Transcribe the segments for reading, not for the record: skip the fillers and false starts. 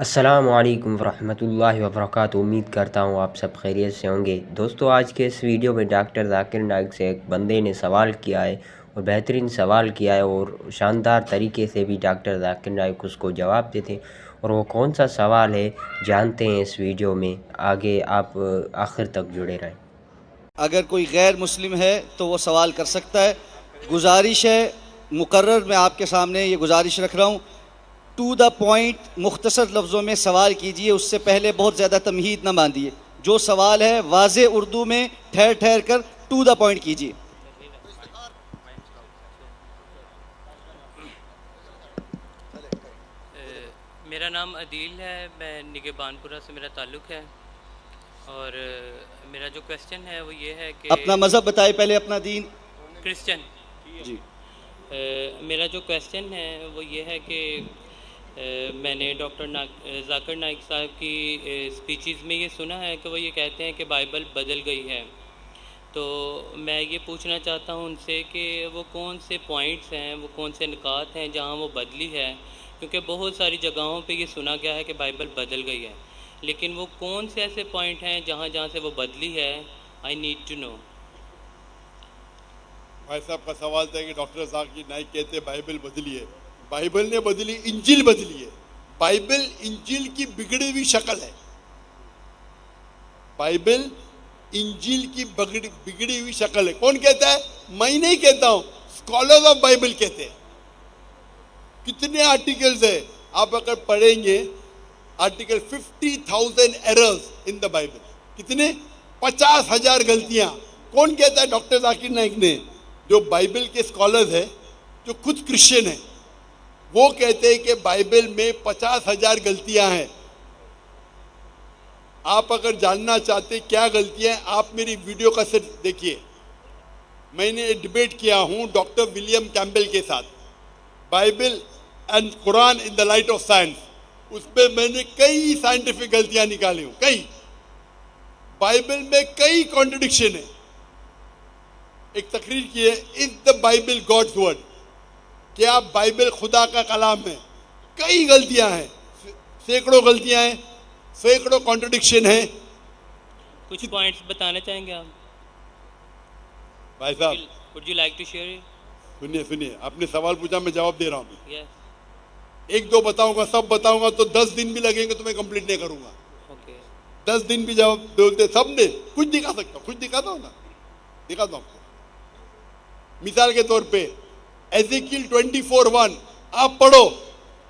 अस्सलामुअलैकुम वरहमतुल्लाहि वबरकातुहू। उम्मीद करता हूँ आप सब खैरियत से होंगे। दोस्तों, आज के इस वीडियो में डॉक्टर ज़ाकिर नाइक से एक बंदे ने सवाल किया है और बेहतरीन सवाल किया है और शानदार तरीके से भी डॉक्टर ज़ाकिर नाइक उसको जवाब देते हैं। और वो कौन सा सवाल है जानते हैं इस वीडियो में। आगे आप आखिर तक जुड़े रहें। अगर कोई गैर मुस्लिम है तो वो सवाल कर सकता है। गुजारिश है, मुकर्रर मैं आपके सामने ये गुजारिश रख रहा हूँ, टू द पॉइंट मुख्तसर लफ्ज़ों में सवाल कीजिए। उससे पहले बहुत ज़्यादा तमहीद न बांधिए। जो सवाल है वाज़े उर्दू में ठहर ठहर कर टू द पॉइंट कीजिए। मेरा नाम अदील है, मैं निगहबानपुरा से मेरा ताल्लुक़ है। और मेरा जो क्वेश्चन है वो ये है कि अपना मज़हब बताए पहले, अपना दीन। क्रिश्चियन जी। मेरा जो क्वेश्चन है वो ये है कि मैंने डॉक्टर ज़ाकिर नाइक साहब की स्पीचेस में ये सुना है कि वो ये कहते हैं कि बाइबल बदल गई है। तो मैं ये पूछना चाहता हूँ उनसे कि वो कौन से पॉइंट्स हैं, वो कौन से निकात हैं जहाँ वो बदली है, क्योंकि बहुत सारी जगहों पे ये सुना गया है कि बाइबल बदल गई है, लेकिन वो कौन से ऐसे पॉइंट हैं जहाँ जहाँ से वो बदली है। I need to know. भाई साहब का सवाल था कि डॉक्टर ज़ाकिर नाइक कहते हैं बाइबल बदली है। बाइबल ने बदली, इंजिल बदली है। बाइबल इंजिल की बिगड़ी हुई शक्ल है। बाइबल इंजिल की बिगड़ी हुई शक्ल है। कौन कहता है? मैं नहीं कहता हूं, स्कॉलर्स ऑफ बाइबल कहते हैं। कितने आर्टिकल्स है आप अगर पढ़ेंगे, article 50,000 errors in the Bible. कितने? 50,000 गलतियां। कौन कहता है? डॉक्टर ज़ाकिर नाइक ने। जो बाइबल के स्कॉलर्स है, जो खुद क्रिश्चियन है, वो कहते हैं कि बाइबल में 50,000 गलतियां हैं। आप अगर जानना चाहते क्या गलतियां हैं, आप मेरी वीडियो का सिर्फ देखिए। मैंने डिबेट किया हूं डॉक्टर विलियम कैम्पबेल के साथ, Bible and Quran in the light of science. उसमें मैंने कई साइंटिफिक गलतियां निकाली हूं। कई बाइबल में कई कॉन्ट्रडिक्शन है। एक तकरीर की है, is the Bible God's word? क्या बाइबल खुदा का कलाम है? कई गलतियां हैं, सैकड़ों गलतियां हैं, सैकड़ों कॉन्ट्रडिक्शन है। कुछ पॉइंट्स बताना चाहेंगे आप? भाई साहब, would you like to share? सुनिए सुनिए, आपने सवाल पूछा, मैं जवाब दे रहा हूँ। यस। एक दो बताऊंगा, सब बताऊंगा तो 10 दिन भी लगेंगे तो मैं कंप्लीट नहीं करूंगा। ओके। 10 दिन भी जवाब बोलते सब ने। कुछ दिखा सकता हूँ, कुछ दिखाता हूँ ना, दिखाता हूँ आपको। मिसाल के तौर पे एज़ेकिएल 24:1 आप पढ़ो।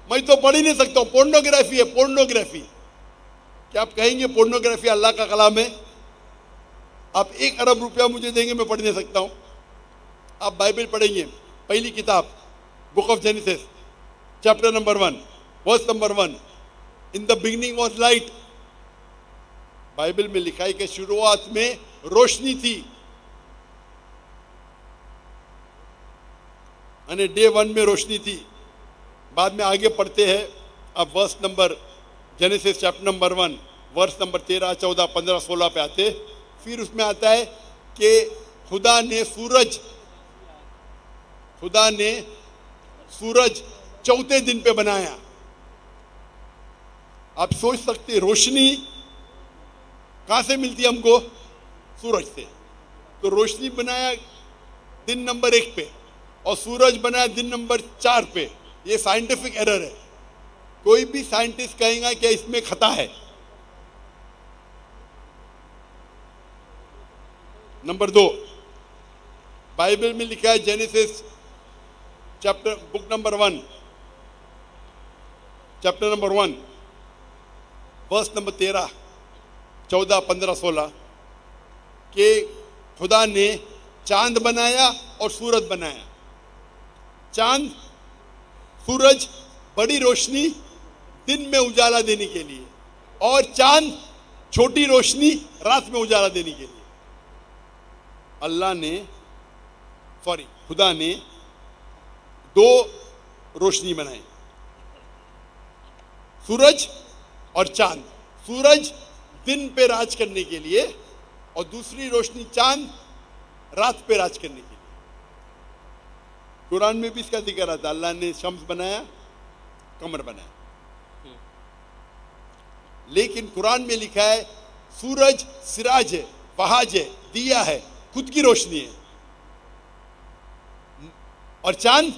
मैं तो पढ़ ही नहीं सकता हूँ, पोर्नोग्राफी है, पोर्नोग्राफी। क्या आप कहेंगे पोर्नोग्राफी अल्लाह का कलाम है? आप 1 अरब रुपया मुझे देंगे, मैं पढ़ नहीं सकता हूँ। आप बाइबल पढ़ेंगे, पहली किताब book of Genesis chapter number 1 verse number 1, in the beginning was light. Bible में लिखा है कि शुरुआत में रोशनी थी। यानी डे 1 में रोशनी थी। बाद में आगे पढ़ते हैं, अब verse number Genesis chapter number 1 verse number 13, 14, 15, 16 पे आते। फिर उसमें आता है कि खुदा ने सूरज चौथे दिन पे बनाया। आप सोच सकते, रोशनी कहां से मिलती है हमको? सूरज से। तो रोशनी बनाया दिन नंबर 1 पे और सूरज बनाया दिन नंबर 4 पे। ये साइंटिफिक एरर है। कोई भी साइंटिस्ट कहेगा कि इसमें खता है। नंबर 2, बाइबल में लिखा है Genesis chapter book number 1 chapter number 1 verse number 13, 14, 15, 16 कि खुदा ने चांद बनाया और सूरज बनाया। चांद, सूरज बड़ी रोशनी दिन में उजाला देने के लिए, और चांद छोटी रोशनी रात में उजाला देने के लिए। खुदा ने 2 रोशनी बनाई, सूरज और चांद। सूरज दिन पे राज करने के लिए और दूसरी रोशनी चांद रात पे राज करने के लिए। कुरान में भी इसका जिक्र आता है। अल्लाह ने शम्स बनाया, कमर बनाया। लेकिन कुरान में लिखा है सूरज सिराज है, वहाज है, दिया है, खुद की रोशनी है। और चांद,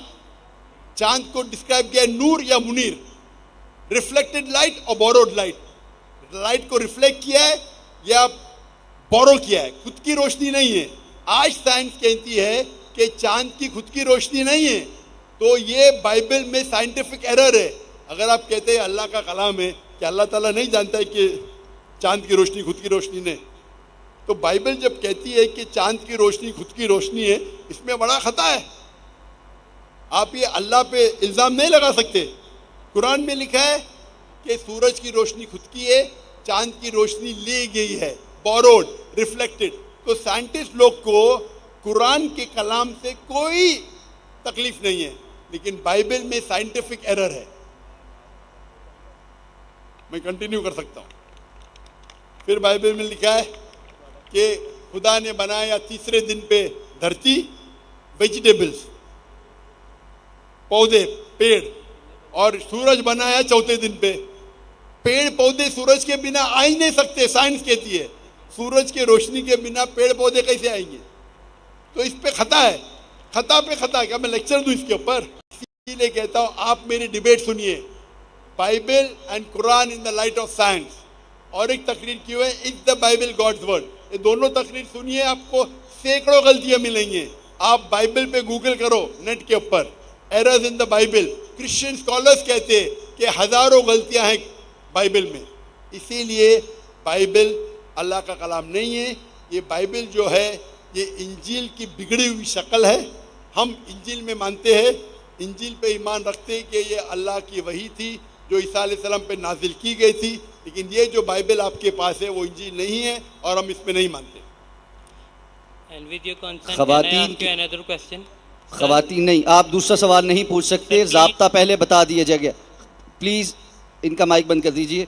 चांद को डिस्क्राइब किया है नूर या मुनीर, रिफ्लेक्टेड लाइट और बोरोड लाइट। लाइट को रिफ्लेक्ट किया है या बोरो किया है, खुद की रोशनी नहीं है। आज साइंस कहती है कि चांद की खुद की रोशनी नहीं है, तो ये बाइबल में साइंटिफिक एरर है। अगर आप कहते हैं अल्लाह का कलाम है, कि अल्लाह ताला नहीं जानता है कि चांद की रोशनी खुद की रोशनी नहीं, तो बाइबल जब कहती है कि चांद की रोशनी खुद की रोशनी है, इसमें बड़ा खता है। आप ये अल्लाह पे इल्ज़ाम नहीं लगा सकते। कुरान में लिखा है कि सूरज की रोशनी खुद की है, चांद की रोशनी ली गई है, बोरोड, रिफ्लेक्टेड। तो साइंटिस्ट लोग को कुरान के कलाम से कोई तकलीफ नहीं है, लेकिन बाइबल में साइंटिफिक एरर है। मैं कंटिन्यू कर सकता हूं। फिर बाइबल में लिखा है कि खुदा ने बनाया तीसरे दिन पे धरती, वेजिटेबल्स, पौधे, पेड़, और सूरज बनाया चौथे दिन पे। पेड़ पौधे सूरज के बिना आ ही नहीं सकते, साइंस कहती है। सूरज के रोशनी के बिना पेड़ पौधे कैसे आएंगे? तो इस पे खता है, खता पे खता। क्या मैं लेक्चर दूं इसके ऊपर? इसीलिए कहता हूं आप मेरी डिबेट सुनिए, Bible and Quran in the light of science. और एक तकरीर की हुई है, is the Bible God's word. ये दोनों तकरीर सुनिए, आपको सैकड़ों गलतियां मिलेंगी। आप बाइबल पे गूगल करो नेट के ऊपर, errors in the Bible. Christian scholars कहते हैं कि हजारों गलतियां हैं बाइबल में। इसीलिए बाइबल अल्लाह का कलाम नहीं है। ये बाइबल जो है ये इंजील की बिगड़ी हुई शक्ल है। हम इंजील में मानते हैं, इंजील पे ईमान रखते हैं कि ये अल्लाह की वही थी जो ईसा अलैहिस्सलाम पे नाजिल की गई थी। लेकिन ये जो बाइबल आपके पास है वो इंजील नहीं है और हम इसमें नहीं मानते। And with your consent, खवातीन can I ask you another question? खवातीन नहीं, आप दूसरा सवाल नहीं पूछ सकते, ज़ाब्ता पहले बता दिया जाएगा। प्लीज़ इनका माइक बंद कर दीजिए।